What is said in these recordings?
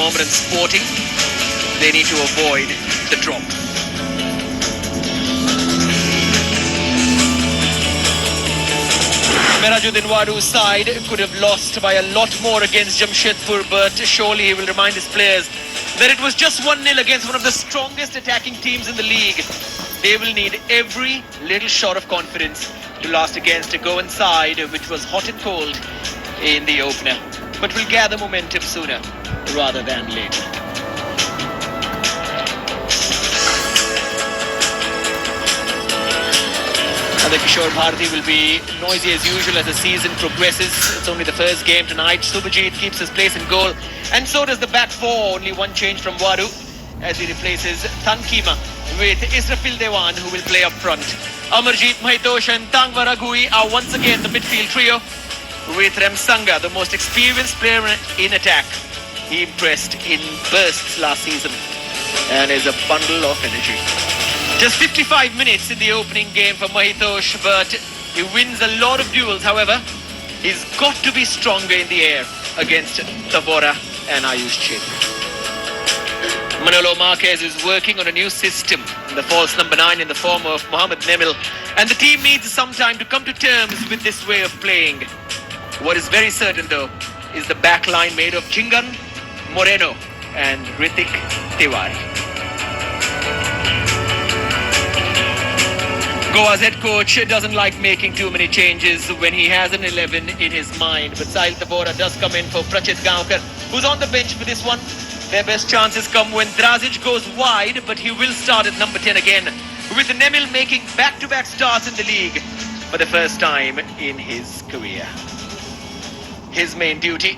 Mohammedan Sporting. They need to avoid the drop. Merajuddin Wadu's side could have lost by a lot more against Jamshedpur, but surely he will remind his players that it was just 1-0 against one of the strongest attacking teams in the league. They will need every little shot of confidence to last against a Goan side which was hot and cold in the opener, but will gather momentum sooner rather than later. The Kishore Bharati will be noisy as usual as the season progresses. It's only the first game tonight. Subhajit keeps his place in goal, and so does the back four. Only one change from Wadu as he replaces Tankima with Israfil Dewan, who will play up front. Amarjeet Mahitosh and Tangwa Raghui are once again the midfield trio, with Remsanga, the most experienced player in attack. He impressed in bursts last season and is a bundle of energy. Just 55 minutes in the opening game for Mahitosh, but he wins a lot of duels. However, he's got to be stronger in the air against Tabora and Ayush Chhetri. Manolo Marquez is working on a new system, the false number 9 in the form of Mohamed Nemil, and the team needs some time to come to terms with this way of playing. What is very certain though is the back line made of Chingan, Moreno and Ritik Tiwari. Goa's head coach doesn't like making too many changes when he has an 11 in his mind, but Sahil Tabora does come in for Prachit Gaonkar, who's on the bench for this one. Their best chances come when Drazic goes wide, but he will start at number 10 again, with Nemil making back-to-back starts in the league for the first time in his career. His main duty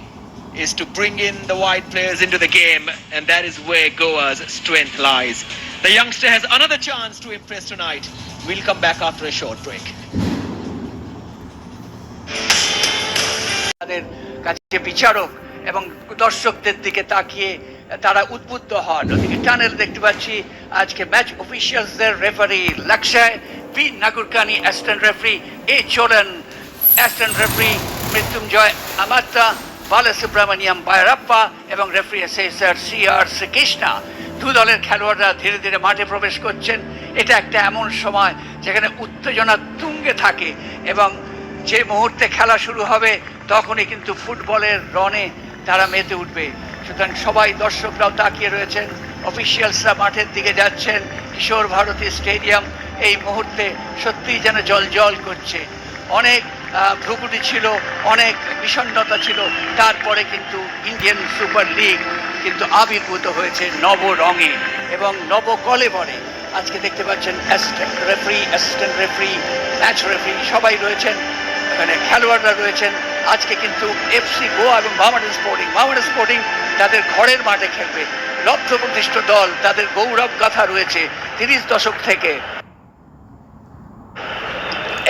is to bring in the wide players into the game, and that is where Goa's strength lies. The youngster has another chance to impress tonight. We'll come back after a short break. তাদের কাছে বিচারক এবং দর্শকদের দিকে তাকিয়ে তারা উদ্বুদ্ধ হন। ওদিকে টানেল দেখতে পাচ্ছি আজকে ম্যাচ অফিশিয়ালসদের রেফারি লাক্সায়, বি নাগুরকানি অ্যাসিস্ট্যান্ট রেফারি, এ চোরন অ্যাসিস্ট্যান্ট রেফারি, মৃত্যুঞ্জয় আমাত্তা, বালাসুব্রমণিয়াম বাইরাপ্পা এবং রেফারি অ্যাসেসর CR শ্রীকৃষ্ণা। দু দলের খেলোয়াড়রা ধীরে ধীরে মাঠে প্রবেশ করছেন। এটা একটা এমন সময় যেখানে উত্তেজনা তুঙ্গে থাকে এবং যে মুহূর্তে খেলা শুরু হবে তখনই কিন্তু ফুটবলের রনে তারা মেতে উঠবে। সুতরাং সবাই দর্শকরাও তাকিয়ে রয়েছেন, অফিশিয়ালসরা মাঠের দিকে যাচ্ছেন। কিশোর ভারতী স্টেডিয়াম এই মুহূর্তে সত্যিই যেন জল করছে। অনেক ভ্রুকুটি ছিল, অনেক বিষণ্ণতা ছিল, তারপরে কিন্তু ইন্ডিয়ান সুপার লিগ কিন্তু আবির্ভূত হয়েছে নব রঙে এবং নব কলেবরে। আজকে দেখতে পাচ্ছেন অ্যাসিস্ট্যান্ট রেফারি, ম্যাচ রেফারি সবাই রয়েছেন, এখানে খেলোয়াড়রা রয়েছেন। আজকে কিন্তু FC গোয়া এবং মোহামেডান স্পোর্টিং তাদের ঘরের মাঠে খেলবে। লব্ধ প্রতিষ্ঠিত দল, তাদের গৌরব গাথা রয়েছে 30 দশক থেকে।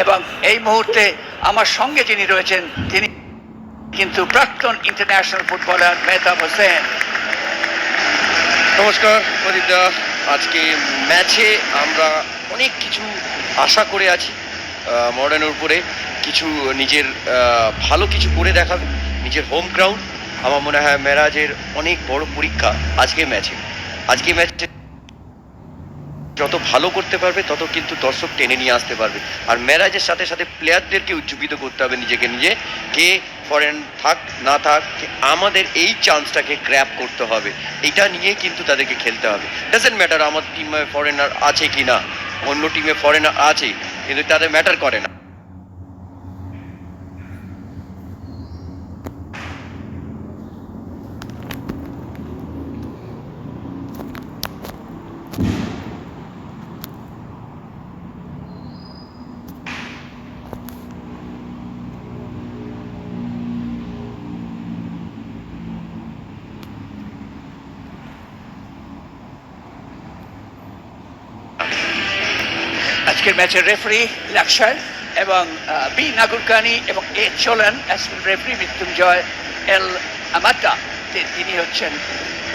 এবং এই মুহূর্তে আমার সঙ্গে যিনি রয়েছেন তিনি কিন্তু প্রাক্তন ইন্টারন্যাশনাল ফুটবলার মেহতাব হোসেন। নমস্কার প্রদীপদা। আজকে ম্যাচে আমরা অনেক কিছু আশা করে আছি। মডার্নের উপরে কিছু নিজের ভালো কিছু করে দেখাবে, নিজের হোম গ্রাউন্ড। আমার মনে হয় মেরাজের অনেক বড় পরীক্ষা আজকে ম্যাচে যত ভালো করতে পারবে তত কিন্তু দর্শক টেনে নিয়ে আসতে পারবে। আর মেরাজের সাথে সাথে প্লেয়ারদেরকে উজ্জীবিত করতে হবে নিজেকে নিজে, কে ফরেন থাক না থাক আমাদের এই চান্সটাকে গ্র্যাব করতে হবে। এটা নিয়েই কিন্তু তাদেরকে খেলতে হবে। ডাজেন্ট ম্যাটার আমার টিমে ফরেনার আছে কি না, অন্য টিমে ফরেনার আছে, কিন্তু তাদের ম্যাটার করে না। আজকের ম্যাচের রেফারি লাক্সায় এবং বি নাগুরকানি এবং এ চোলন অ্যাসিস্ট্যান্ট রেফারি, মৃত্যুঞ্জয় এল আমাত্তা তিনি হচ্ছেন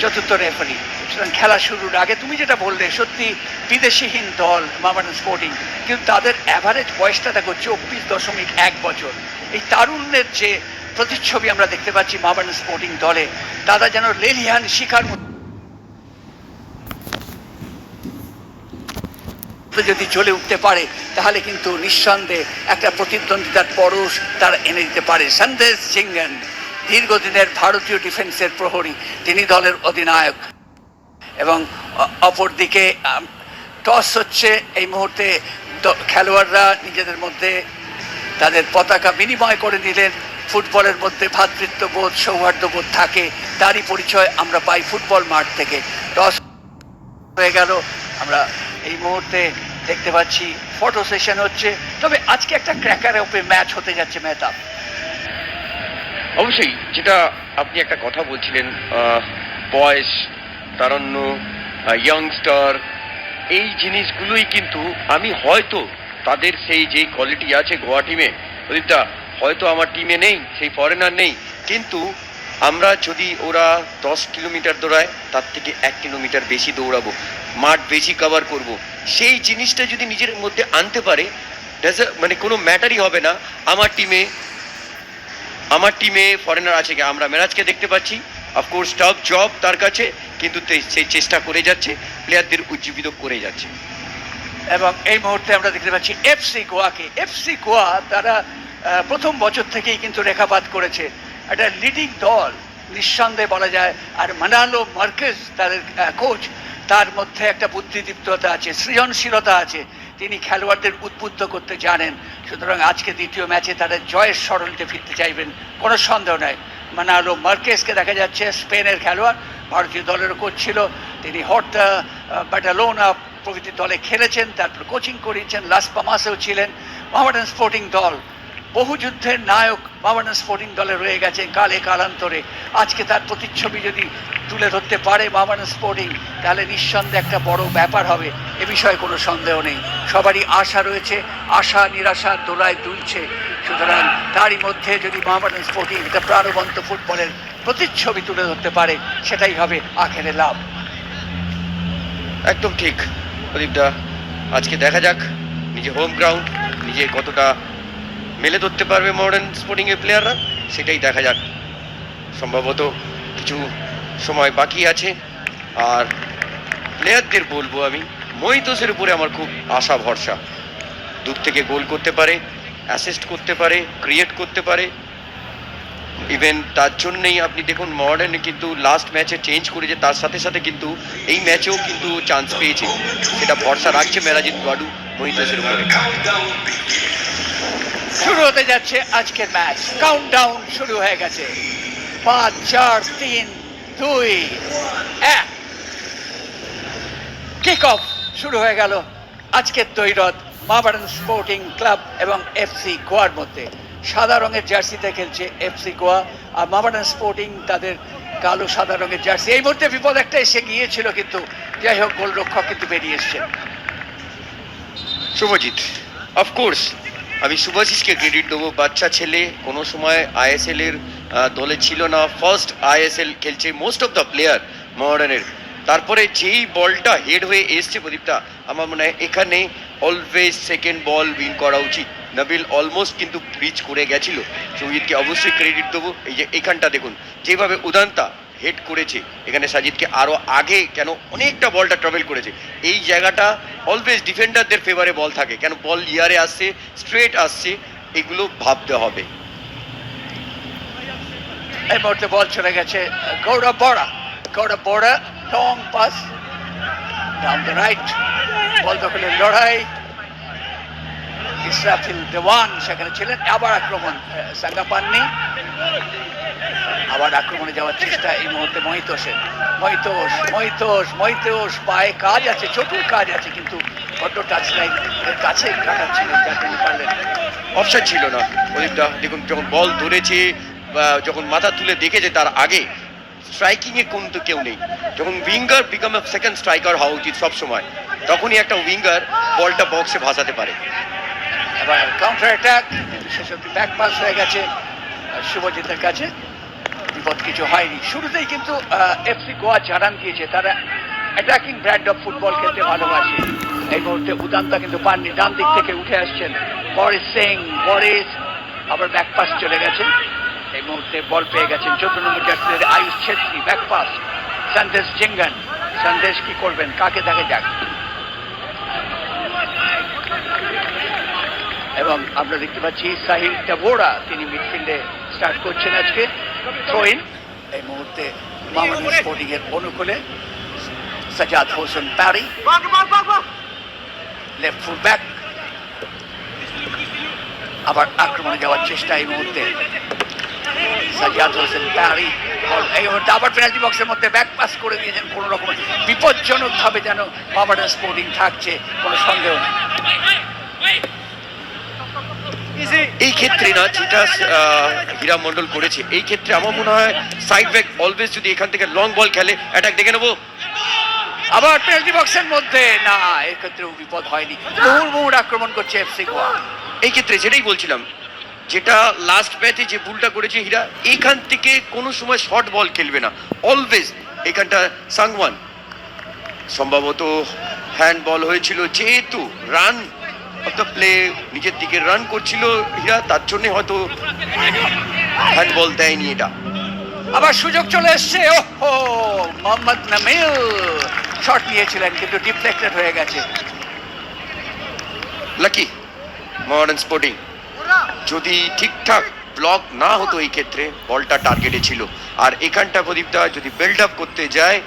চতুর্থ রেফারি। সুতরাং খেলা শুরুর আগে তুমি যেটা বললে, সত্যি বিদেশিহীন দল মোহামেডান স্পোর্টিং, কিন্তু তাদের অ্যাভারেজ বয়সটা দেখো 24.1 বছর। এই তারুণ্যের যে প্রতিচ্ছবি আমরা দেখতে পাচ্ছি মোহামেডান স্পোর্টিং দলে। তারা যেন লেলিহান শিখার মতো যদি জ্বলে উঠতে পারে তাহলে কিন্তু নিঃসন্দেহে একটা প্রতিদ্বন্দ্বিতার পরশ তারা এনে দিতে পারে। সন্দেশ জিঙ্গান দীর্ঘদিনের ভারতীয় ডিফেন্সের প্রহরী, তিনি দলের অধিনায়ক। এবং অপরদিকে টস হচ্ছে এই মুহূর্তে, খেলোয়াড়রা নিজেদের মধ্যে তাদের পতাকা বিনিময় করে নিলেন। ফুটবলের মধ্যে ভ্রাতৃত্ববোধ, সৌহার্দ্যবোধ থাকে, তারই পরিচয় আমরা পাই ফুটবল মাঠ থেকে। টস হয়ে গেল, আমরা এই মুহূর্তে দেখতে পাচ্ছি ফটো সেশন হচ্ছে। তবে আজকে একটা ক্র্যাকার ওপে ম্যাচ হতে যাচ্ছে মেহতাব। অবশ্যই, যেটা আপনি একটা কথা বলছিলেন, বয়স, তারণ্য, ইয়ংস্টার, এই জিনিসগুলোই কিন্তু আমি হয়তো তাদের সেই যে কোয়ালিটি আছে গোয়া টিমে, প্রদীপটা হয়তো আমার টিমে নেই, সেই ফরেনার নেই, কিন্তু আমরা যদি ওরা 10 কিলোমিটার দৌড়ায় তার থেকে 1 কিলোমিটার বেশি দৌড়াবো, মাঠ বেশি কভার করব, সেই জিনিসটা যদি নিজের মধ্যে আনতে পারে, মানে কোনো ম্যাটারই হবে না আমার টিমে ফরেনার আছে কি। আমরা মেরাজকে দেখতে পাচ্ছি, অফকোর্স টাফ জব তার কাছে, কিন্তু সেই চেষ্টা করে যাচ্ছে, প্লেয়ারদের উজ্জীবিত করে যাচ্ছে। এবং এই মুহূর্তে আমরা দেখতে পাচ্ছি এফসি গোয়াকে। এফসি গোয়া তারা প্রথম বছর থেকেই কিন্তু রেখাপাত করেছে, একটা লিডিং দল নিঃসন্দেহে বলা যায়। আর মানালো মার্কেজ তাদের কোচ, তার মধ্যে একটা বুদ্ধিদীপ্ততা আছে, সৃজনশীলতা আছে, তিনি খেলোয়াড়দের উদ্বুদ্ধ করতে জানেন। সুতরাং আজকে দ্বিতীয় ম্যাচে তারা জয়ের সরণিতে ফিরতে চাইবেন, কোনো সন্দেহ নাই। মানালো মার্কেজকে দেখা যাচ্ছে, স্পেনের খেলোয়াড়, ভারতীয় দলের কোচ ছিল, তিনি হর্তা, ব্যাটালোনা প্রভৃতি দলে খেলেছেন, তারপর কোচিং করিয়েছেন, লাস পামাসেও ছিলেন। মোহামেডান স্পোর্টিং দল বহু যুদ্ধের নায়ক মোহামেডান স্পোর্টিং দলে রয়ে গেছে কালে কালান্তরে। আজকে তার প্রতিচ্ছবি যদি তুলে ধরতে পারে মোহামেডান স্পোর্টিং, তাহলে নিঃসন্দেহে একটা বড় ব্যাপার হবে, এ বিষয়ে কোনো সন্দেহ নেই। সবারই আশা রয়েছে, আশা নিরাশা দোলায় দুলছে। সুতরাং তারই মধ্যে যদি মোহামেডান স্পোর্টিং একটা প্রাণবন্ত ফুটবলের প্রতিচ্ছবি তুলে ধরতে পারে, সেটাই হবে আখেরে লাভ। একদম ঠিক প্রদীপদা, আজকে দেখা যাক নিজে হোম গ্রাউন্ড নিজে কতটা মেলে ধরতে পারবে মডার্ন স্পোর্টিং এর প্লেয়াররা, সেটাই দেখা যাক। সম্ভবত কিছু সময় বাকি আছে। আর প্লেয়ারদের বলবো আমি, মহিতোসের উপরে আমার খুব আশা ভরসা। দূর থেকে গোল করতে পারে, অ্যাসিস্ট করতে পারে, ক্রিয়েট করতে পারে। ইভেন তার জন্যই আপনি দেখুন মডার্ন কিন্তু লাস্ট ম্যাচে চেঞ্জ করেছে, তার সাথে সাথে কিন্তু এই ম্যাচেও কিন্তু চান্স পেয়েছে। সেটা ভরসা রাখছে মেরাজিৎ গাডু মহিতোসের উপরে। শুরু হতে যাচ্ছে আজকের ম্যাচ, কাউন্টডাউন শুরু হয়ে গেছে। 5, 4, 3, 2, 1, কিক অফ শুরু হয়ে গেল আজকের দ্বৈরথ মোহামেডান স্পোর্টিং ক্লাব এবং এফসি গোয়ার মধ্যে। সাদা রঙের জার্সিতে খেলছে এফসি গোয়া, আর মোহামেডান স্পোর্টিং তাদের কালো সাদা রঙের জার্সি। এই মুহূর্তে বিপদ একটা এসে গিয়েছিল, কিন্তু যাই হোক গোলরক্ষক কিন্তু বেরিয়ে এসছেন। শুভজিৎ, অফকোর্স আমি শুভাশিসকে ক্রেডিট দেবো। বাচ্চা ছেলে, কোনো সময় আইএসএল এর দলে ছিল না, ফার্স্ট আইএসএল খেলছে মোস্ট অফ দ্য প্লেয়ার মডার্নের। তারপরে যেই বলটা হেড হয়ে এসছে প্রদীপটা, আমার মনে হয় এখানে অলওয়েজ সেকেন্ড বল উইন করা উচিত। নবিল অলমোস্ট কিন্তু ব্রিজ করে গেছিল, শুভজিৎকে অবশ্যই ক্রেডিট দেবো। এই যে এখানটা দেখুন যেভাবে উদান্তা হেড করেছে, এখানে সাজিদকে আরও আগে কেন অনেকটা বলটা ট্রাভেল করেছে। এই জায়গাটা অলওয়েজ ডিফেন্ডারদের ফেভারে বল থাকে, কেন বল ইয়ারে আসছে, স্ট্রেট আসছে, এগুলো ভাবতে হবে। এই মুহূর্তে বল চলে গেছে Gourav Bora, long pass down the right, ball দখলের লড়াই, ইসরাফিল দেওয়ান সেখানে ছিলেন। আবার আক্রমণ, সাঙ্গা পাননি, আবার আক্রমণে যাওয়ার চেষ্টা এই মুহূর্তে মহিতোষ পায়ে কাজ আছে, চোখের কাজ আছে, কিন্তু বড্ড টাচ লাইন কাছে কাটাচ্ছিলেন, যার জন্য পারলেন। অপশন ছিল না প্রদীপটা। দেখুন যখন বল ধরেছে, যখন মাথা তুলে দেখেছে, তার আগে স্ট্রাইকিংয়ে কিন্তু কেউ নেই। যখন winger become a second striker হওয়া উচিত সবসময়, তখনই একটা উইঙ্গার বলটা বক্সে ভাসাতে পারে। এবার কাউন্টার অ্যাটাক, শেষ অব্দি ব্যাক পাস হয়ে গেছে শুভজিতের কাছে, বিপদ কিছু হয়নি। শুরুতেই কিন্তু এফসি গোয়া জানান দিয়েছে তারা অ্যাটাকিং ব্র্যান্ড অফ ফুটবল খেলতে ভালোবাসে। এই মুহূর্তে উদান্তা কিন্তু পাননি, ডান দিক থেকে উঠে আসছেন বরিস, আবার ব্যাক পাস চলে গেছে এই মুহূর্তে বল পেয়ে গেছেন 14 নম্বর জার্সির আয়ুষ ছেত্রী, ব্যাক পাস সন্দেশ জিঙ্গান। সন্দেশ কি করবেন, কাকে দেখে যাক। এবং আমরা দেখতে পাচ্ছি সাহিল টাবোরা, তিনি মিডফিল্ডে স্টার্ট করছেন আজকে। থ্রো ইন এই মুহূর্তে মামনি স্পোর্টিং এর অনুকূলে Sajad Hossain Parray, left full back. আবার আক্রমণে যাওয়ার চেষ্টা এই মুহূর্তে সাজাদ হোসেন প্যারি। এই মুহূর্তে আবার পেনাল্টি বক্সের মধ্যে ব্যাক পাস করে দিয়েছেন, কোনো রকম বিপজ্জনক ভাবে যেন মামাডান স্পোর্টিং থাকছে, কোনো সন্দেহ নেই। এই ক্ষেত্রে না যেটা হীরা মন্ডল করেছে, এই ক্ষেত্রে আমার মনে হয় সাইড ব্যাক অলওয়েজ যদি এখান থেকে লং বল খেলে অ্যাটাক দেখে নেবো। আবার পেনাল্টি বক্সের মধ্যে না, এক্ষেত্রেও বিপদ হয়নি, মুহুর্মুহুর আক্রমণ করছে এফসি গোয়া। এই ক্ষেত্রে যেটাই বলছিলাম, যেটা লাস্ট ম্যাচে যে ভুলটা করেছে হীরা, এখান থেকে কোনো সময় শর্ট বল খেলবে না, অলওয়েজ এখানটা সাংওয়ান সম্ভবত হ্যান্ড বল হয়েছিল, যেহেতু রান অফ দ্য প্লে নিজের দিকে রান করছিল হীরা, তার জন্য হয়তো হ্যান্ড বল দেয়নি এটা। আবার সুযোগ চলে এসছে, ওহো মোহাম্মদ নামিল শট নিয়েছিলেন কিন্তু ডিফ্লেক্টেড হয়ে গেছে। লাকি মডার্ন স্পোর্টিং যদি ঠিকঠাক ব্লক না হতো এই ক্ষেত্রে বলটা টার্গেটে ছিল। আর এখানটা প্রদীপদা যদি বিল্ড আপ করতে যায়,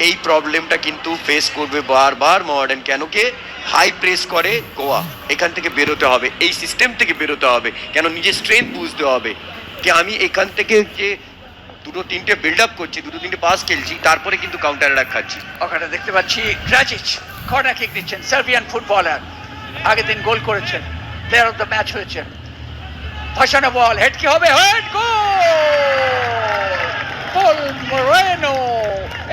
এই প্রবলেমটা কিন্তু ফেস করবে বারবার মডার্ন। কেন কে হাই প্রেস করে গোয়া, এখান থেকে বেরোতে হবে, এই সিস্টেম থেকে বেরোতে হবে, কেন নিজের স্ট্রেংথ বুঝতে হবে যে আমি এখান থেকে যে দুটো তিনটে বিল্ড আপ করছি, দুটো তিনটে পাস খেলছি, তারপরে কিন্তু কাউন্টার অ্যাটাক খাচ্ছি। ওখানে দেখতে পাচ্ছি ড্রাজিচ কর্নার কিক দিচ্ছেন, সার্বিয়ান ফুটবলার, আগের দিন গোল করেছেন, প্লেয়ার অফ দ্য ম্যাচ হয়েছেন। ভাসানো বল, হেড কি হবে, হেড গোল! পল মোরেনো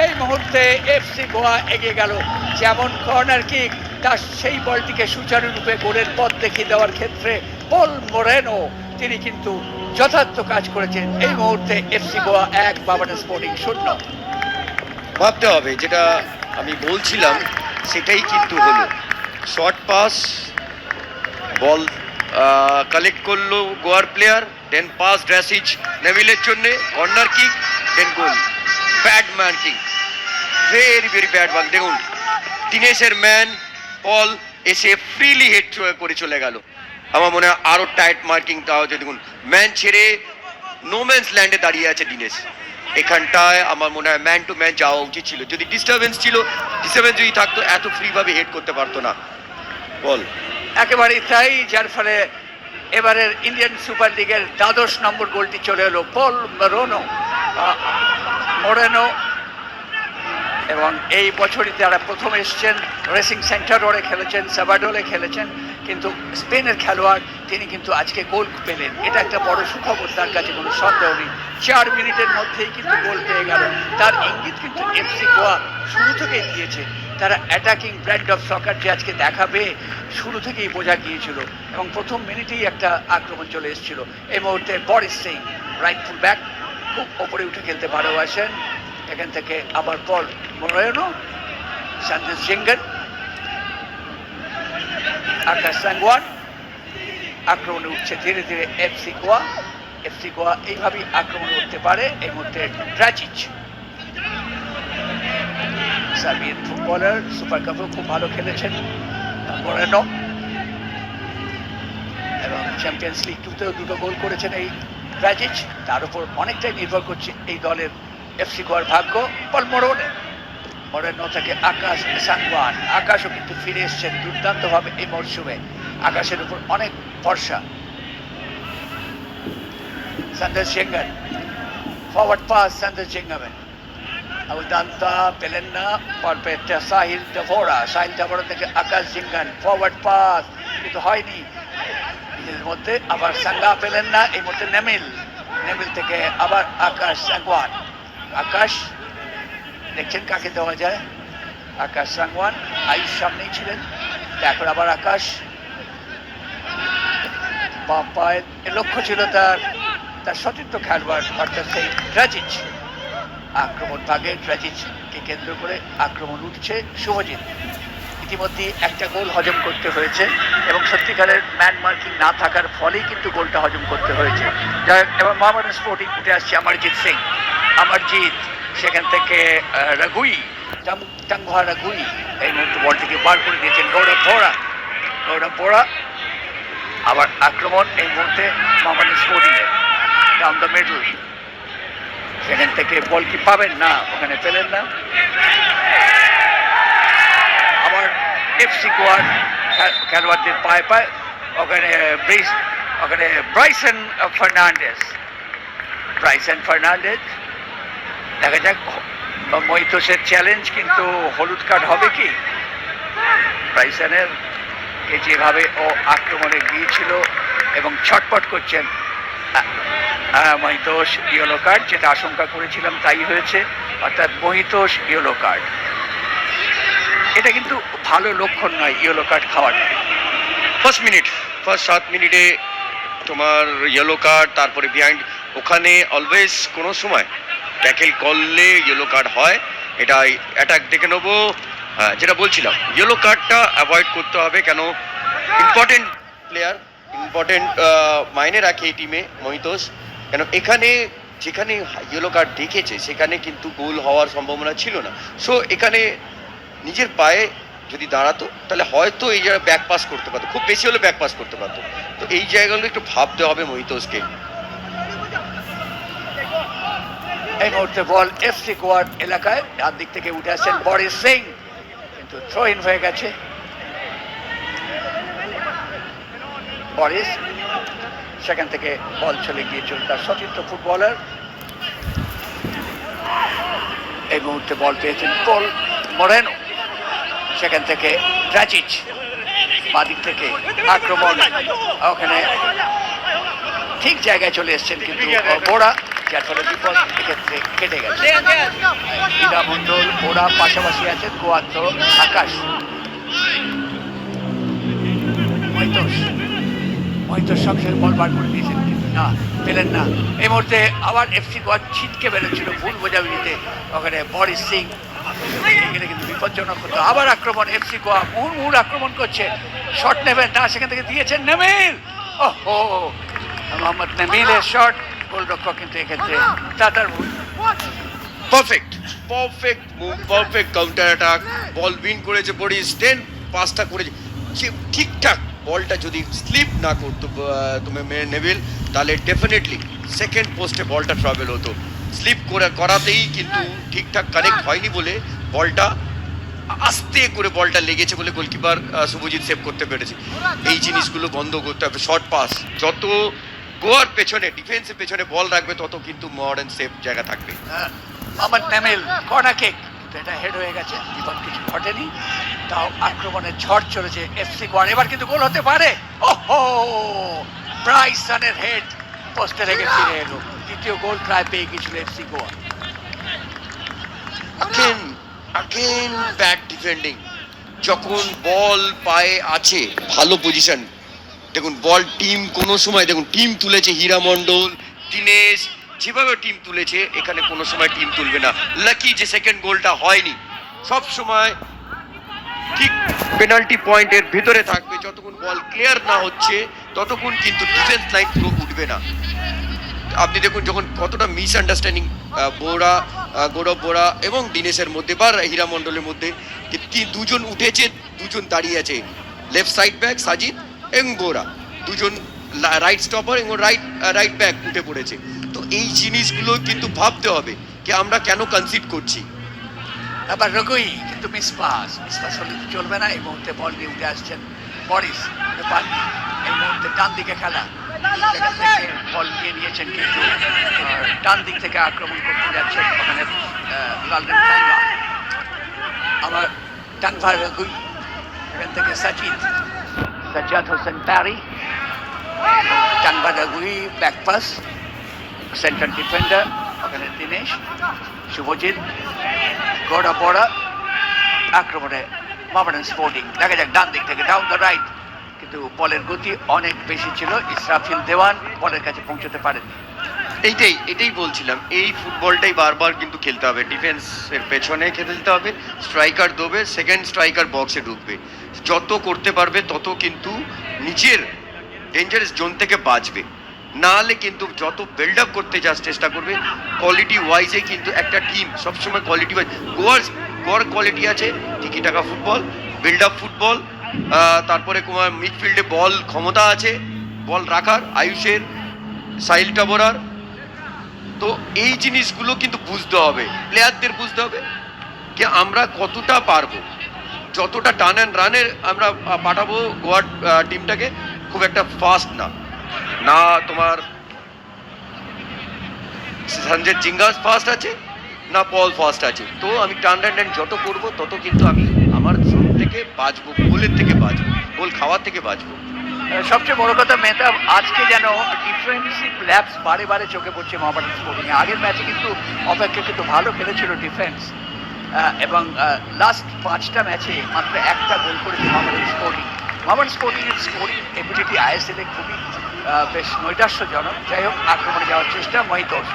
এই মুহূর্তে এফসি গোয়া এগিয়ে গেল। যেমন কর্নার কিক, তার সেই বলটিকে সুচারুরূপে গোলের পথ দেখিয়ে দেওয়ার ক্ষেত্রে পল মোরেনো তিনি কিন্তু যথার্থ কাজ করেছেন। এই মুহূর্তে এফসি গোয়া 1, মামাডান স্পোর্টিং 0। ভাবতে হবে, যেটা আমি বলছিলাম সেটাই কিন্তু হলো। শর্ট পাস, বল কালেক্ট করলো গোয়ার প্লেয়ার, দেন পাস ড্রাসিচ নেভিলের জন্য, corner kick, then goal. Bad marking, very very bad mark. দেখুন দিনেশের ম্যান পল এসে ফ্রিলি হেড করে চলে গেল। আমার মনে হয় আরো টাইট মার্কিং দেওয়া হচ্ছে। দেখুন ম্যান ছেড়ে নো ম্যানস ল্যান্ডে দাঁড়িয়ে আছে দিনেশ, এখানটায় আমার মনে হয় ম্যান টু ম্যান যাওয়া উচিত ছিল। যদি ডিস্টারবেন্স ছিল, ডিস্টারবেন্স যদি থাকতো এত ফ্রিভাবে হেড করতে পারতো না বল। একেবারেই তাই, যার ফলে এবারের ইন্ডিয়ান সুপার লিগের 12 নম্বর গোলটি চলে এলো পল মোরেনো। এবং এই বছরই তারা প্রথম এসছেন, রেসিং সেন্টারোরে খেলেছেন, সাবাডোলে খেলেছেন, কিন্তু স্পেনের খেলোয়াড় তিনি কিন্তু আজকে গোল পেলেন, এটা একটা বড় সুখবর, তার কাছে কোনো সন্দেহ নেই। 4 মিনিটের মধ্যেই কিন্তু গোল পেয়ে গেল। তার ইঙ্গিত কিন্তু এফসি গোয়া শুরু থেকেই দিয়েছে, তারা অ্যাটাকিং ব্র্যান্ড অফ সকার যে আজকে দেখাবে শুরু থেকেই বোঝা গিয়েছিল, এবং প্রথম মিনিটেই একটা আক্রমণ চলে এসেছিল। এই মুহূর্তে Boris Singh right full back, খুব ওপরে উঠে খেলতে ভালোবাসেন। এখান থেকে আবার পল মোরেনো, সন্দেশ জিঙ্গান, আকাশ সাংওয়ান, আক্রমণে উঠছে ধীরে ধীরে এফসি গোয়া। এফসি গোয়া এইভাবেই আক্রমণ করতে পারে। এই মুহূর্তে ড্রাজিচ, সার্বিয়ান ফুটবলার, সুপার কাপেও খুব ভালো খেলেছেন মোরেনো, এবং চ্যাম্পিয়ন্স লিগ 2তেও 2টো গোল করেছেন এই ড্রাজিচ। তার উপর অনেকটাই নির্ভর করছে এই দলের এফসি গোয়ার ভাগ্য। পল মোরেনো থেকে আকাশ সাংওয়ান, আকাশও কিন্তু ফিরে এসছেন দুর্দান্তভাবে এই মরশুমে, আকাশের উপর অনেক ভরসা। সন্দেশ জিঙ্গান, ফরওয়ার্ড পাস সন্দেশ জিঙ্গাবেন, আউদান্তা পেলেন না, পারপেটা সাহিল টাবোরা, সাহিল টাবোরা থেকে আকাশ জিঙ্গান, ফরওয়ার্ড পাস কিন্তু হয়নি নিজের মধ্যে। আবার সাঙ্গা পেলেন না, এই মধ্যে নেমিল থেকে আবার আকাশ সাংওয়ান, আকাশ দেখছেন কাকে দেওয়া যায়, আকাশ সাংওয়ান, আয়ুষ সামনেই ছিলেন, এখন আবার আকাশ বাম পায়ের লক্ষ্য ছিল তার সতীর্থ খেলোয়াড় অর্থাৎ সেই ড্রাজিচ। আক্রমণ ভাগে ড্রাজিচকে কেন্দ্র করে আক্রমণ উঠছে শুভজিৎ। ইতিমধ্যে একটা গোল হজম করতে হয়েছে এবং সত্যিকারের ম্যান মার্কিং না থাকার ফলেই কিন্তু গোলটা হজম করতে হয়েছে। যাই হোক, এবার মোহামেডান স্পোর্টিং উঠে আসছে অমরজিৎ সিং। অমরজিৎ সেখান থেকে রাগুই, টাংভা রাগুই এই মুহূর্তে বলটিকে বার করে দিয়েছেন গৌরব বোরা। গৌরব বোরা আবার আক্রমণ এই মুহূর্তে মোহামেডান স্পোর্টিং এর ডাউন দ্য মিডল। সেখান থেকে বল কি পাবেন না, ওখানে পেলেন না। আবার এফসি গোয়ার খেলোয়াড়দের পায়ে পায় ওখানে ব্রাইসন ফার্নান্ডেজ। দেখা যাক মহিতোসের চ্যালেঞ্জ, কিন্তু হলুদ কার্ড হবে কি ব্রাইসনের? যেভাবে ও আক্রমণে গিয়েছিল এবং ছটপট করছেন মহিতোষ, ইয়েলো কার্ড, যেটা আশঙ্কা করেছিলাম তাই হয়েছে, অর্থাৎ মহিতোষ ইয়েলো কার্ড। এটা কিন্তু ভালো লক্ষণ নয় ইয়েলো কার্ড খাওয়াটা। ফার্স্ট 7 মিনিটে তোমার ইয়েলো কার্ড, তারপরে বিহাইন্ড, ওখানে অলওয়েজ কোনো সময় ট্যাকেল করলে ইয়েলো কার্ড হয়। এটা অ্যাটাক দেখে নেবো। যেটা বলছিলাম, ইয়েলো কার্ডটা অ্যাভয়েড করতে হবে, কেন ইম্পর্টেন্ট প্লেয়ার, ইম্পর্টেন্ট মাইনে রাখে এই টিমে মহিতোষ। কেন এখানে যেখানে ইয়েলো কার্ড দেখেছে সেখানে কিন্তু গোল হওয়ার সম্ভাবনা ছিল না। সো এখানে নিজের পায়ে যদি দাঁড়াতো তাহলে হয়তো এই জায়গায় ব্যাক পাস করতে পারতো, খুব বেশি হলে ব্যাক পাস করতে পারতো। তো এই জায়গাগুলো একটু ভাবতে হবে মহিতোষকে। এই মুহূর্তে বল এফসি গোয়ার এলাকায়, ডান দিক থেকে উঠে আসছেন বরিস সিং, কিন্তু থ্রো ইন হয়ে গেছে। বরিস সেখান থেকে বল চলে গিয়েছিল তার সতীর্থ ফুটবলার। এই মুহূর্তে বল পেয়েছেন পল মোরেনো, সেখান থেকে ড্রাজিচ, বাদিক থেকে আক্রমণ, ওখানে ঠিক জায়গায় চলে এসছেন কিন্তু বোরা, যার ফলে বিপদ এক্ষেত্রে কেটে গেছে। হীরা মন্ডল, বোরা পাশাপাশি আছেন, গোয়াত্র আকাশ। মহিতোষ সঙ্গে বল বার করে দিয়েছেন, কিন্তু না, পেলেন না। এই মুহূর্তে আবার এফসি গোয়া ছিটকে বেরোচ্ছিল ভুল বোঝাবুঝিতে, ওখানে বরিস সিং, এখানে কিন্তু বিপজ্জনক হতো। আবার আক্রমণ এফসি গোয়া, মুহুর্মুহুর আক্রমণ করছে, শট নেবেন না, সেখান থেকে দিয়েছেন নেমিল। ওহো, মোহাম্মদ নেমিলের শট, গোলরক্ষক কিন্তু এক্ষেত্রে তাতার ভুল। Perfect move, perfect counter attack, বল উইন করেছে বরিস, 10 পাসটা করেছে ঠিকঠাক। বলটা যদি স্লিপ না করতো তুমি নেভিল, তাহলে ডেফিনেটলি সেকেন্ড পোস্টে বলটা ট্রাভেল হতো। স্লিপ করাতেই কিন্তু ঠিকঠাক কানেক্ট হয়নি বলে বলটা আস্তে করে বলটা লেগেছে বলে গোলকিপার শুভজিৎ সেভ করতে পেরেছে। এই জিনিসগুলো বন্ধ করতে হবে। শর্ট পাস, যত গোয়ার পেছনে ডিফেন্সের পেছনে বল রাখবে তত কিন্তু মডার্ন সেফ জায়গা থাকবে। মোহাম্মদ নেমিল কর্নার কিক, এটা হেড হয়ে গেছে, বিপদ কিছু ঘটেনি, তাও আক্রমণের ঝড় চলেছে এফসি গোয়ার। এবার কিন্তু গোল হতে পারে। ওহো, ব্রাইসনের হেড পোস্টে লেগে ফিরে এলো। দ্বিতীয় গোল প্রায় পেয়ে গিয়েছিল FC Goa. Again back defending, যখন বল পায়ে আছে, ভালো পজিশন। দেখুন বল টিম কোনো সময়, দেখুন টিম তুলেছে হীরা মন্ডল, দীনেশ, যেভাবে টিম তুলেছে এখানে কোনো সময় টিম তুলবে না। লাকি যে সেকেন্ড গোলটা হয়নি, সব সময় ঠিক পেনাল্টি পয়েন্টের ভিতরে থাকবে। যতক্ষণ বল ক্লিয়ার না হচ্ছে ততক্ষণ কিন্তু ডিফেন্স লাইন পুরো উঠবে না। আপনি দেখুন যখন কতটা মিসআন্ডারস্ট্যান্ডিং গৌরব বোরা এবং দীনেশের মধ্যে বা হীরা মন্ডলের মধ্যে, দুজন উঠেছে, দুজন দাঁড়িয়ে আছে, লেফট সাইড ব্যাক সাজিদ এবং বোরা, দুজন রাইট স্টপার এবং রাইট ব্যাক উঠে পড়েছে। তো এই জিনিসগুলো কিন্তু ভাবতে হবে যে আমরা কেন কনসিড করছি। আবার রগুই কিন্তু মিস পাস হলে চলবে না। এই মুহূর্তে বল নিয়ে উঠে আসছেন বরিস, এই মুহূর্তে ডান দিকে খেলা, বল নিয়ে নিয়েছেন কিন্তু ডান দিক থেকে আক্রমণ করতে যাচ্ছেন ওখানে লালরেন টাঙ্গা। আবার টাঙ্গা রগুই, এখান থেকে সাজ্জাদ হোসেন প্যারি, টাঙ্গা রগুই ব্যাক পাস, সেন্টার ডিফেন্ডার ওখানে দীনেশ, শুভজিৎ, গোড়া বড়া, আক্রমণে মোহামেডান স্পোর্টিং। দেখা যাক ডান দিক থেকে ডাউন দ্য রাইট, কিন্তু বলের গতি অনেক বেশি ছিল, ইসরাফিল দেওয়ান বলের কাছে পৌঁছতে পারেননি। এটাই বলছিলাম, এই ফুটবলটাই বারবার কিন্তু খেলতে হবে, ডিফেন্সের পেছনে খেলতে হবে, স্ট্রাইকার দেবে, সেকেন্ড স্ট্রাইকার বক্সে ঢুকবে, যত করতে পারবে তত কিন্তু নিজের ডেঞ্জারাস জোন থেকে বাঁচবে। নাহলে কিন্তু যত বিল্ড আপ করতে যাওয়ার চেষ্টা করবে, কোয়ালিটি ওয়াইজে কিন্তু একটা টিম সবসময় কোয়ালিটি ওয়াইজ, গোয়ার কোয়ালিটি আছে, টিকি টাকা ফুটবল, বিল্ড আপ ফুটবল, তারপরে তোমার মিডফিল্ডে বল ক্ষমতা আছে, বল রাখার, আয়ুষের, সাহিল টাবোরার। তো এই জিনিসগুলো কিন্তু বুঝতে হবে, প্লেয়ারদের বুঝতে হবে যে আমরা কতটা পারবো, যতটা টান অ্যান্ড রানের আমরা পাঠাবো গোয়ার টিমটাকে, খুব একটা ফাস্ট না, না তোমার সঞ্জয় জিঙ্গাস ফাস্ট আছে, না পল ফাস্ট আছে। তো আমি টান অ্যান্ড যত করবো তত কিন্তু আমি আমার জোন থেকে বাঁচবো, গোলের থেকে বাঁচবো, গোল খাওয়ার থেকে বাঁচবো। সবচেয়ে বড় কথা মেহতাব, আজকে যেন ডিফেন্সিভ ল্যাপস বারে বারে চোখে পড়ছে মোহামেডান স্পোর্টিং। আগের ম্যাচে কিন্তু অপেক্ষাকৃত ভালো খেলেছিল ডিফেন্স, এবং লাস্ট 5টা ম্যাচে মাত্র একটা গোল করেছে মোহামেডান স্পোর্টিং। মোহামেডান স্পোর্টিংয়ের স্কোরিং এবিলিটি আইএসএলে খুবই বেশ নৈরাশ্যজনক। যাই হোক, আক্রমণে যাওয়ার চেষ্টা, মহিতোষ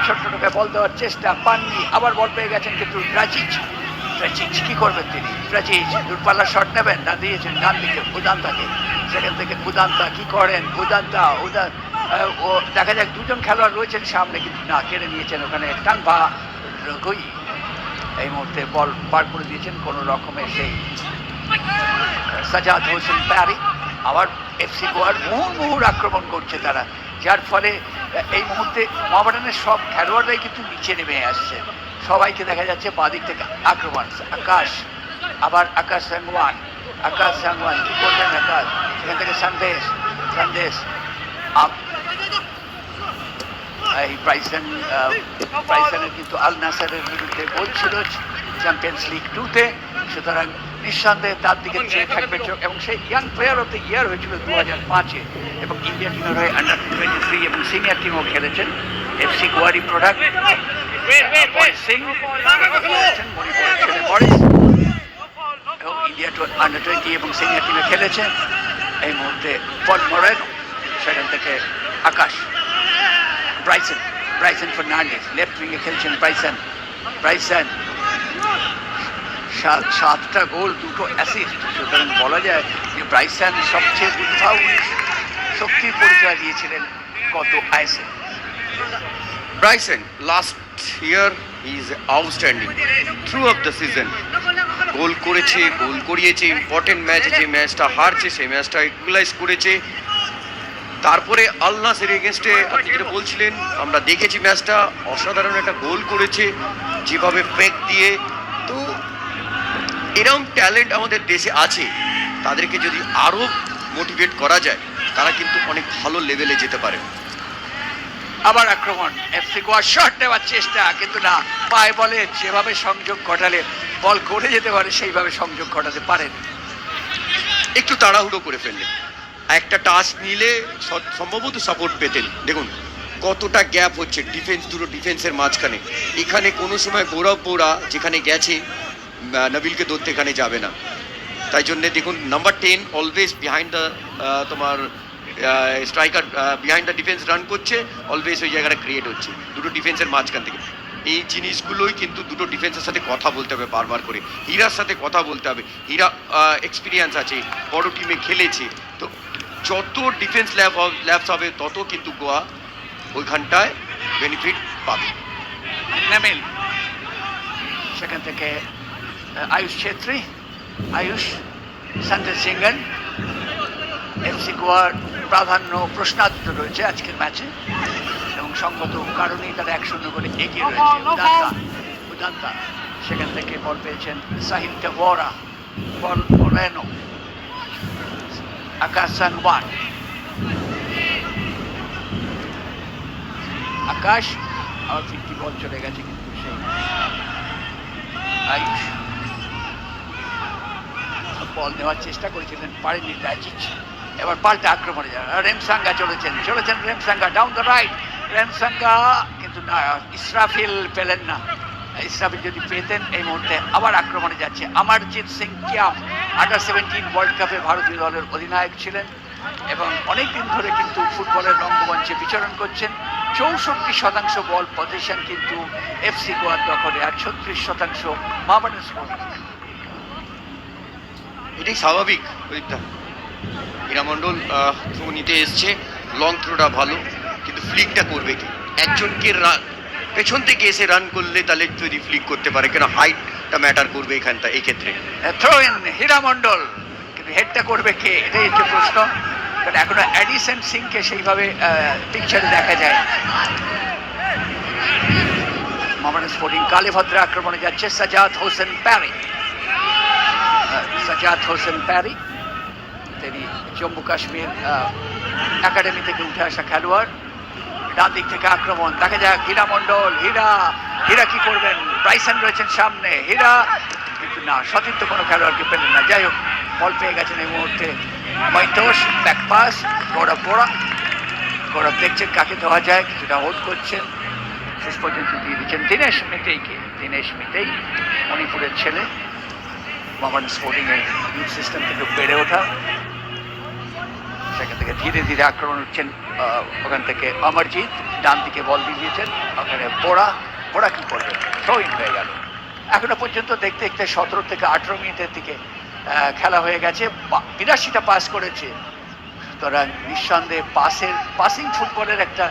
ছোট্ট টোকে বল দেওয়ার চেষ্টা, পাননি, আবার বল পেয়ে গেছেন কিন্তু ড্রাজিচ কি করবেন তিনি? ড্রাজিচ দূরপাল্লা শট নেবেন, না দিয়েছেন ডান দিকে উদান্তাকে, সেখান থেকে উদান্তা কি করেন, ও দেখা যাক, দুজন খেলোয়াড় রয়েছেন সামনে, কিন্তু না, কেড়ে নিয়েছেন ওখানে টানভা রঘুই। এই মুহূর্তে বল পার করে দিয়েছেন কোনো রকমে সেই সাজাদ হোসেন প্যারি। আবার এফসি গোয়ার মুহুর্মুহুর আক্রমণ করছে তারা, যার ফলে এই মুহূর্তে মোহামেডানের সব খেলোয়াড়রাই কিন্তু নিচে নেমে আসছে, সবাইকে দেখা যাচ্ছে বাদিক থেকে আক্রমণ। আকাশ, আবার আকাশ সাংওয়ান কি করবেন আকাশ, সেখান থেকে সন্দেশ এই ব্রাইসনের কিন্তু আল নাসারের বিরুদ্ধে গোল ছিল চ্যাম্পিয়ন্স লিগ 2-তে, সুতরাং নিঃসন্দেহে তার দিকে চেয়ে থাকবে চোখ। এবং সেই young player of the year হয়েছিল 2005-এ, এবং ইন্ডিয়া টিমের হয়ে আন্ডার 23 এবং সিনিয়র টিমও খেলেছেন। এফসি গোয়ারি প্রোডাক্ট সিং এবং ইন্ডিয়া আন্ডার 20 এবং সিনিয়র টিমে খেলেছেন। এই মুহূর্তে পল মোরেনো, সেখান থেকে আকাশ, ব্রাইসন ফার্নান্ডেজ লেফট উইংয়ে খেলছেন। ব্রাইসন 7টা গোল, 2টো অ্যাসিস্ট, সুতরাং বলা যায় যে ব্রাইসন সবচেয়ে উদ্ভাবনী শক্তির পরিচয় দিয়েছিলেন গত ISA. Bryson, last year he is outstanding throughout the season. গোল করেছে, গোল করিয়েছে, ইম্পর্টেন্ট ম্যাচ, যে ম্যাচটা হারছে সেই ম্যাচটা ইকুয়ালাইজ করেছে। তারপরে আল নাসের এগেনস্টে আপনি যেটা বলছিলেন, আমরা দেখেছি ম্যাচটা, অসাধারণ একটা গোল করেছে যেভাবে ফেক দিয়ে। তো এরকম ট্যালেন্ট আমাদের দেশে আছে, তাদেরকে যদি আরও মোটিভেট করা যায়, তারা কিন্তু অনেক ভালো লেভেলে যেতে পারে। আবার আক্রমণ, এফসি গোয়া শট নেওয়ার চেষ্টা, কিন্তু না, পায়ে বলে যেভাবে সংযোগ ঘটালে বল করে যেতে পারে সেইভাবে সংযোগ ঘটাতে পারেন। একটু তাড়াহুড়ো করে ফেললেন, একটা টাচ নিলে সম্ভবত সাপোর্ট পেতেন। দেখুন কতটা গ্যাপ হচ্ছে দুটো ডিফেন্সের মাঝখানে। এখানে কোনো সময় গৌরব বোরা যেখানে গেছে নবিলকে ধরতে, এখানে যাবে না। তাই জন্যে দেখুন নাম্বার 10 অলওয়েজ বিহাইন্ড দ্য তোমার striker, behind the defence run করছে, অলওয়েজ ওই জায়গাটা ক্রিয়েট হচ্ছে দুটো ডিফেন্সের মাঝখান থেকে। এই জিনিসগুলোই কিন্তু দুটো ডিফেন্সের সাথে কথা বলতে হবে বারবার করে, হীরার সাথে কথা বলতে হবে। হীরা এক্সপিরিয়েন্স আছে, বড় টিমে খেলেছে, তো যত ডিফেন্স ল্যাবস হবে তত কিন্তু গোয়া ওইখানটায় বেনিফিট পাবে। নামিল, সেখান থেকে আয়ুষ ছেত্রী, সন্তোষ সিংগন। এফসি গোয়ার প্রাধান্য প্রশ্নাতীত রয়েছে আজকের ম্যাচে, এবং সঙ্গত কারণেই তারা 1-0 করে এগিয়ে রয়েছে। উদান্তা, সেখান থেকে বল পেয়েছেন সাহিল টাবোরা, পল মোরেনো, আকাশ সাংওয়ান, আকাশ, আবার 50 বল চলে গেছে, কিন্তু সেই আয়ুষ বল নেওয়ার চেষ্টা করেছিলেন, পারেননি ড্রাজিচ। এবার পাল্টা আক্রমণে যান, রেমসাঙ্গা চলেছেন রেমসাঙ্গা ডাউন দ্য রাইট, রেমসাঙ্গা, কিন্তু না, ইসরাফিল পেলেন না। ইসরাফিল যদি পেতেন এই মুহূর্তে আবার আক্রমণে যাচ্ছে অমরজিৎ সিং কিয়াম, আন্ডার 17 ওয়ার্ল্ড কাপে ভারতীয় দলের অধিনায়ক ছিলেন এবং অনেক দিন ধরে কিন্তু ফুটবলের রঙ্গমঞ্চে বিচরণ করছেন। 64% বল পজিশন কিন্তু এফসি গোয়ার দখলে, আর 36% মোহামেডান স্পোর্টিং। এটাই স্বাভাবিক। হীরা মণ্ডল থ্রো নিতে এসছে, লং থ্রোটা ভালো, কিন্তু ফ্লিকটা করবে কি? একজনকে পেছন থেকে এসে রান করলে তাহলে যদি ফ্লিক করতে পারে, কেন হাইটটা ম্যাটার করবে এখানটা এই ক্ষেত্রে। থ্রো ইন হীরা মণ্ডল, কিন্তু হেডটা করবে কে, এটাই হচ্ছে প্রশ্ন। কারণ এখনো অ্যাডিসন সিংকে সেইভাবে পিকচারে দেখা যায়। মোহামেডান স্পোর্টিং কালীভদ্রা আক্রমণে যাচ্ছে সাজাদ হোসেন প্যারি। সাজাদ হোসেন প্যারি তিনি জম্মু কাশ্মীর একাডেমি থেকে উঠে আসা খেলোয়াড়। ডান দিক থেকে আক্রমণ, দেখা যাক হীরা মণ্ডল, হীরা কি করবেন? ব্রাইসন রয়েছেন সামনে, হীরা কিন্তু না, সতীর্থ কোনো খেলোয়াড়কে পেলেন না। যাই হোক, বল পেয়ে গেছেন এই মুহূর্তে মৈতোষ, ব্যাক পাস, গৌরব দেখছেন কাকে দেওয়া যায়, কিছুটা হোল্ড করছেন, শেষ পর্যন্ত দিয়ে দিচ্ছেন দীনেশ মিতেই, মণিপুরের ছেলে, মোহামেডান স্পোর্টিং এর ইউথ সিস্টেম থেকে বেড়ে ওঠা। সেখান থেকে ধীরে ধীরে আক্রমণ হচ্ছেন, ওখান থেকে অমরজিৎ ডান দিকে বল দিয়ে দিয়েছেন, ওখানে বোরা কি করবে, থ্রো ইন হয়ে গেল। এখনো পর্যন্ত দেখতে দেখতে 17 থেকে 18 মিনিটের দিকে খেলা হয়ে গেছে, 82টা পাস করেছে। সুতরাং নিঃসন্দেহে পাসিং ফুটবলের একটা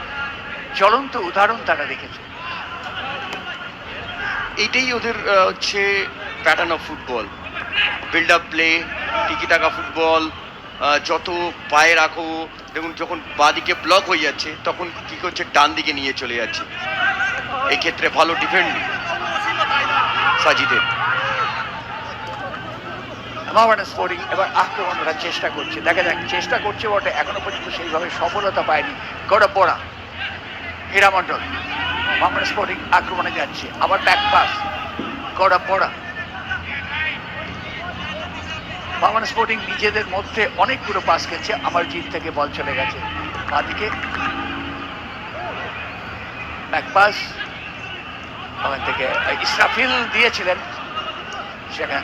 জ্বলন্ত উদাহরণ তারা রেখেছে। এইটাই ওদের হচ্ছে pattern of football, build up play, টিকি টাকা ফুটবল। যত পায়ে রাখো, দেখুন যখন বাঁদিকে ব্লক হয়ে যাচ্ছে তখন কি করছে, ডান দিকে নিয়ে চলে যাচ্ছে। এক্ষেত্রে ভালো ডিফেন্ড সাজিদের। মোহামেডান স্পোর্টিং এবার আক্রমণ করার চেষ্টা করছে, দেখা যাক, চেষ্টা করছে বটে, এখনো পর্যন্ত সেইভাবে সফলতা পায়নি। গৌরব বোরা, হীরা মণ্ডল, মোহামেডান স্পোর্টিং আক্রমণে যাচ্ছে, আবার ব্যাক পাস, গৌরব বোরা। মোহামেডান স্পোর্টিং নিজেদের মধ্যে অনেকগুলো পাস খেলছে, অমরজিৎ থেকে বল চলে গেছে বাঁদিকে, ব্যাক পাস, ওখান থেকে ইসরাফিল দিয়েছিলেন, সেখানে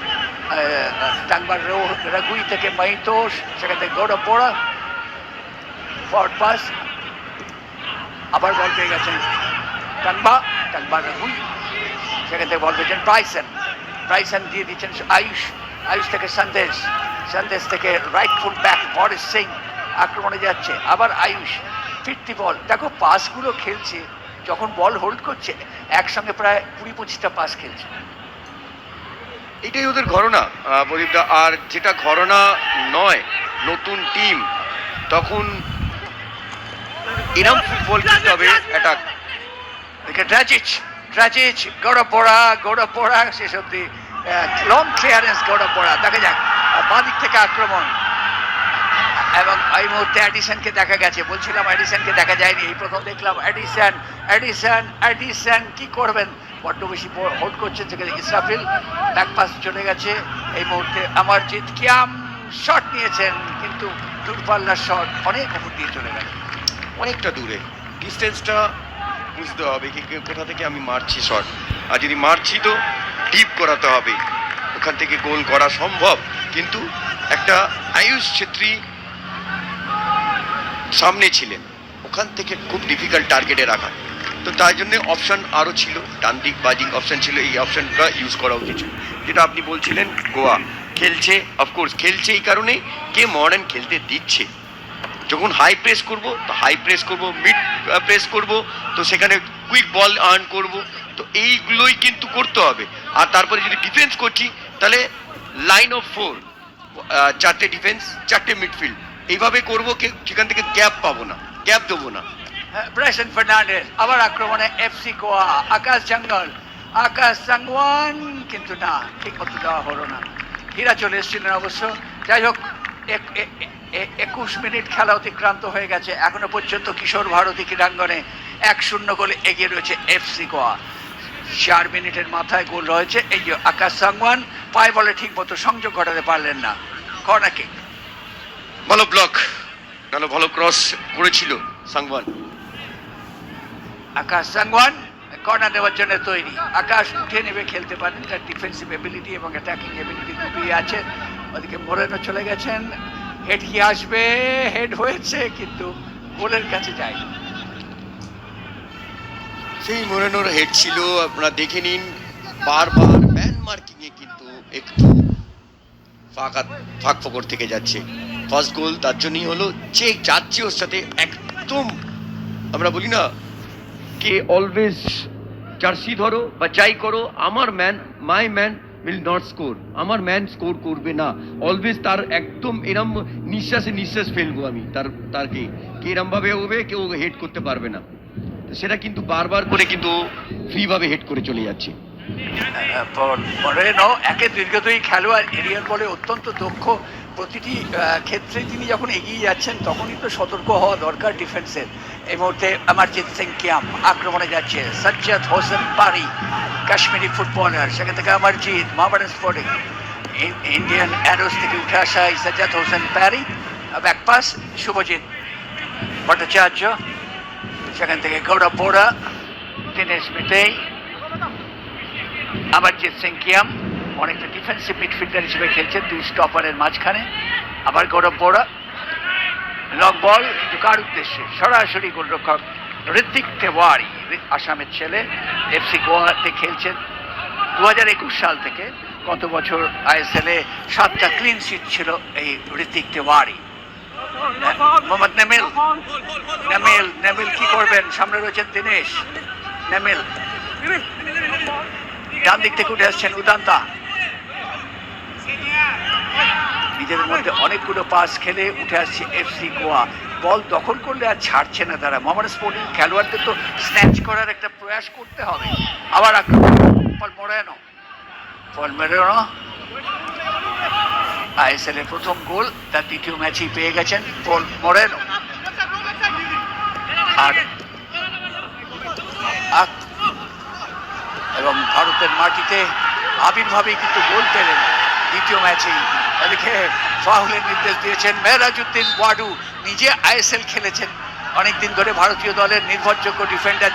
টাঙ্গবার রাগুই থেকে মহিতোষ, সেখান থেকে গৌরব বোরা, ফরওয়ার্ড পাস, আবার বল পেয়ে গেছেন টাঙ্গবার রাগুই, সেখান থেকে বল পেয়েছেন ব্রাইসন দিয়ে দিচ্ছেন আয়ুষ থেকে সন্দেশ থেকে right full back Morris Singh আক্রমণে যাচ্ছে, আবার আয়ুষ, ফিরতি বল। দেখো পাসগুলো খেলছে, যখন বল হোল্ড করছে একসঙ্গে প্রায় 20-25টা পাস খেলছে। এটাই ওদের ঘরনা প্রদীপদা। আর যেটা ঘরনা নয়, নতুন টিম, তখন এরম ফুটবল খেলতে হবে অ্যাটাক। দেখে ড্রাজিচ, গৌরব বোরা শেষ অব্দি লং ক্লিয়ারেন্স, গৌরব বোরা, দেখা যাক বাঁদিক থেকে আক্রমণ। এবং এই মুহূর্তে অ্যাডিসনকে দেখা গেছে, বলছিলাম অ্যাডিসনকে দেখা যায়নি, এই প্রথম দেখলাম অ্যাডিসন কি করবেন, বড্ড বেশি হোল্ড করছেন, সেখানে ইসরাফিল, ব্যাক পাস চলে গেছে। এই মুহূর্তে অমরজিৎ কিয়াম শট নিয়েছেন, কিন্তু দূরপাল্লার শট, অনেক উপর দিয়ে চলে গেল, অনেকটা দূরে। ডিস্টেন্সটা বুঝতে হবে কি কোথা থেকে আমি মারছি শট, আর যদি মারছি তো ডিপ করাতে হবে, ওখান থেকে গোল করা সম্ভব। কিন্তু একটা আয়ুষ ছেত্রী সামনে ছিলেন, ওখান থেকে খুব ডিফিকাল্ট টার্গেটে রাখা, তো তাই জন্য অপশন আরও ছিল, ডান দিক বাদিক অপশন ছিল, এই অপশনটা ইউজ করা উচিত। যেটা আপনি বলছিলেন গোয়া খেলছে, অফকোর্স খেলছে এই কারণেই কে মডার্ন খেলতে দিচ্ছে। যখন হাই প্রেস করব তো হাই প্রেস করব, মিড প্রেস করব তো সেখানে কুইক বল আর্ন করব, তো এইগুলোই কিন্তু করতে হবে। আর তারপরে যদি ডিফেন্স করছি তাহলে লাইন অফ 4, 4টে ডিফেন্স 4টে মিডফিল্ড, এইভাবে করবো, সেখান থেকে গ্যাপ পাবো না, গ্যাপ দেবো না। ব্রাইসন ফার্নান্ডেজ আবার আক্রমণে এফসি গোয়া, আকাশ জাঙ্গওয়ান, কিন্তু না, ঠিক মতো দেওয়া হলো না। হীরা চলে এসেছিলেন অবশ্য। যাই হোক, 21 মিনিট খেলা অতিক্রান্ত হয়ে গেছে, এখনো পর্যন্ত কিশোর ভারতী ক্রীড়াঙ্গনে 1-0 গোলে এগিয়ে রয়েছে এফসি গোয়া। 4 মিনিটের মাথায় গোল রয়েছে। এই যে আকাশ জাঙ্গওয়ান পায়ে বলে ঠিক মতো সংযোগ ঘটাতে পারলেন না, কর্নার কিক। ভালো ব্লক, ভালো ক্রস করেছিল সাংওয়ান। আকাশ জাঙ্গওয়ান কর্নার নেওয়ার জন্য তৈরি, আকাশ উঠে নেবে, খেলতে পারেন, তার ডিফেন্সিভ এবিলিটি এবং অ্যাটাকিং এবিলিটি দুটোই আছে। ওদিকে মোরেনো চলে গেছেন, হেড কি আসবে, হেড হয়েছে কিন্তু গোলের কাছে যায়নি। সেই মোরেনোর হেড ছিল, আপনারা দেখে নিন। বারবার ম্যান মার্কিংয়ে কিন্তু একটু ফাঁক ফোকর থেকে যাচ্ছে। ফার্স্ট গোল তার জন্যই হলো, যে যাচ্ছে ওর সাথে একদম, আমরা বলি না কে অলওয়েজ জার্সি ধরো বা যাই করো, আমার man, my man will not score, আমার ম্যান স্কোর করবে না, অলওয়েজ তার একদম এরম নিঃশ্বাস ফেলবো আমি তারকে এরম ভাবে হবে, কেউ হেড করতে পারবে না। তো সেটা কিন্তু বারবার করে কিন্তু ফ্রি ভাবে হেড করে চলে যাচ্ছে। মরেনো একে দীর্ঘদেহী খেলোয়াড়, এরিয়ার বলে অত্যন্ত দক্ষ। প্রতিটি ক্ষেত্রে তিনি যখন এগিয়ে যাচ্ছেন তখনই তো সতর্ক হওয়া দরকার ডিফেন্সের। এই মুহূর্তে অমরজিৎ সিং কিয়াম আক্রমণে যাচ্ছে, সাজ্জাদ হোসেন পারি কাশ্মীরি ফুটবলার, সেখান থেকে Amarjit Mohammedan Sporting, Indian Arrows থেকে উঠে আসা এই সাজ্জাদ হোসেন প্যারি, ব্যাক পাস শুভজিৎ ভট্টাচার্য, সেখান থেকে গৌরব বোরা, দীনেশ মিতেই, অমরজিৎ সিং কিয়াম অনেকটা ডিফেন্সিভ মিডফিল্ডার হিসেবে খেলছেন দুই স্টপারের মাঝখানে। আবার গৌরব বোরা, লং বল, কিন্তু কার উদ্দেশ্যে? সরাসরি গোলরক্ষক ঋত্বিক তেওয়ারি, আসামের ছেলে, এফসি গোয়াতে খেলছেন 2021 সাল থেকে। গত বছর আইএসএল এ 7টা ক্লিন শিট ছিল এই ঋত্বিক তেওয়ারি। মোহাম্মদ নেমিল কি করবেন? সামনে রয়েছেন দীনেশ নেমিল, ডান দিক থেকে উঠে আসছেন উদান্তা। নিজেদের মধ্যে অনেকগুলো পাস খেলে উঠে আসছে এফসি গোয়া। বল দখল করলে আর ছাড়ছে না তারা। মোহামেডান স্পোর্টিং খেলোয়াড়দের তো স্ন্যাচ করার একটা প্রয়াস করতে হবে। আবার আক্রমণ পল মোরেনো আইএসএল এর প্রথম গোল তার দ্বিতীয় ম্যাচেই পেয়ে গেছেন পল মোরেনো। আর এবং ভারতের মাটিতে আবির্ভাবেই কিন্তু গোল পেলেন দ্বিতীয় ম্যাচেই। এদিকে ফাউলের নির্দেশ দিয়েছেন মেহরাজউদ্দিন ওয়াডু, নিজে আইএসএল খেলেছেন, অনেকদিন ধরে ভারতীয় দলের নির্ভরযোগ্য ডিফেন্ডার।